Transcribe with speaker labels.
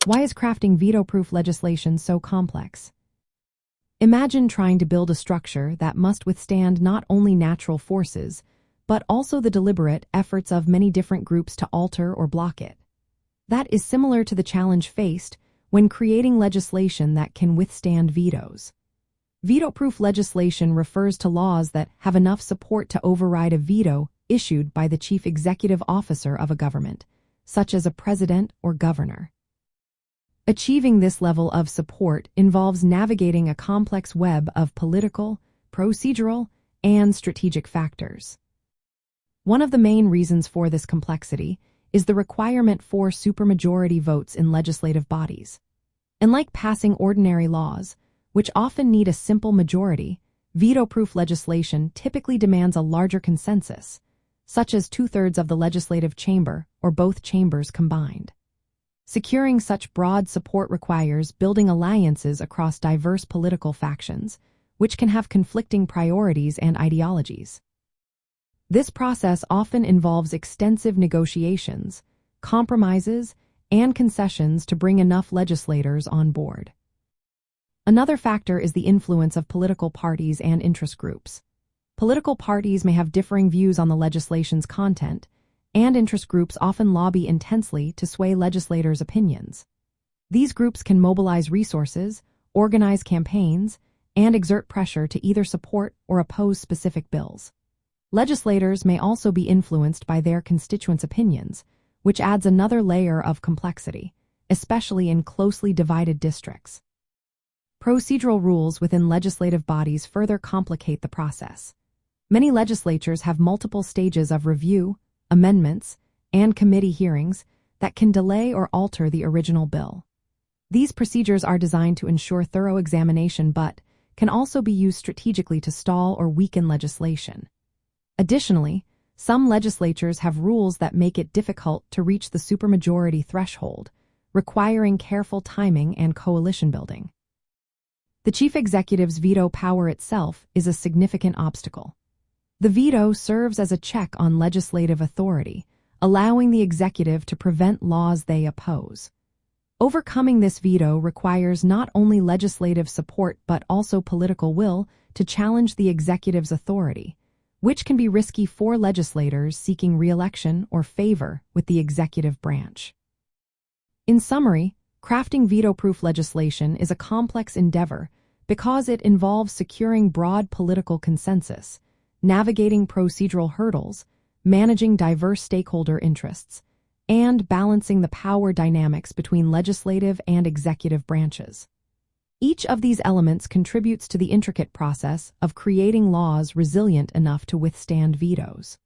Speaker 1: Why is crafting veto-proof legislation so complex? Imagine trying to build a structure that must withstand not only natural forces, but also the deliberate efforts of many different groups to alter or block it. That is similar to the challenge faced when creating legislation that can withstand vetoes. Veto-proof legislation refers to laws that have enough support to override a veto issued by the chief executive officer of a government, such as a president or governor. Achieving this level of support involves navigating a complex web of political, procedural, and strategic factors. One of the main reasons for this complexity is the requirement for supermajority votes in legislative bodies. Unlike passing ordinary laws, which often need a simple majority, veto-proof legislation typically demands a larger consensus, such as 2/3 of the legislative chamber or both chambers combined. Securing such broad support requires building alliances across diverse political factions, which can have conflicting priorities and ideologies. This process often involves extensive negotiations, compromises, and concessions to bring enough legislators on board. Another factor is the influence of political parties and interest groups. Political parties may have differing views on the legislation's content, and interest groups often lobby intensely to sway legislators' opinions. These groups can mobilize resources, organize campaigns, and exert pressure to either support or oppose specific bills. Legislators may also be influenced by their constituents' opinions, which adds another layer of complexity, especially in closely divided districts. Procedural rules within legislative bodies further complicate the process. Many legislatures have multiple stages of review, amendments, and committee hearings that can delay or alter the original bill. These procedures are designed to ensure thorough examination but can also be used strategically to stall or weaken legislation. Additionally, some legislatures have rules that make it difficult to reach the supermajority threshold, requiring careful timing and coalition building. The chief executive's veto power itself is a significant obstacle. The veto serves as a check on legislative authority, allowing the executive to prevent laws they oppose. Overcoming this veto requires not only legislative support but also political will to challenge the executive's authority, which can be risky for legislators seeking re-election or favor with the executive branch. In summary, crafting veto-proof legislation is a complex endeavor because it involves securing broad political consensus, navigating procedural hurdles, managing diverse stakeholder interests, and balancing the power dynamics between legislative and executive branches. Each of these elements contributes to the intricate process of creating laws resilient enough to withstand vetoes.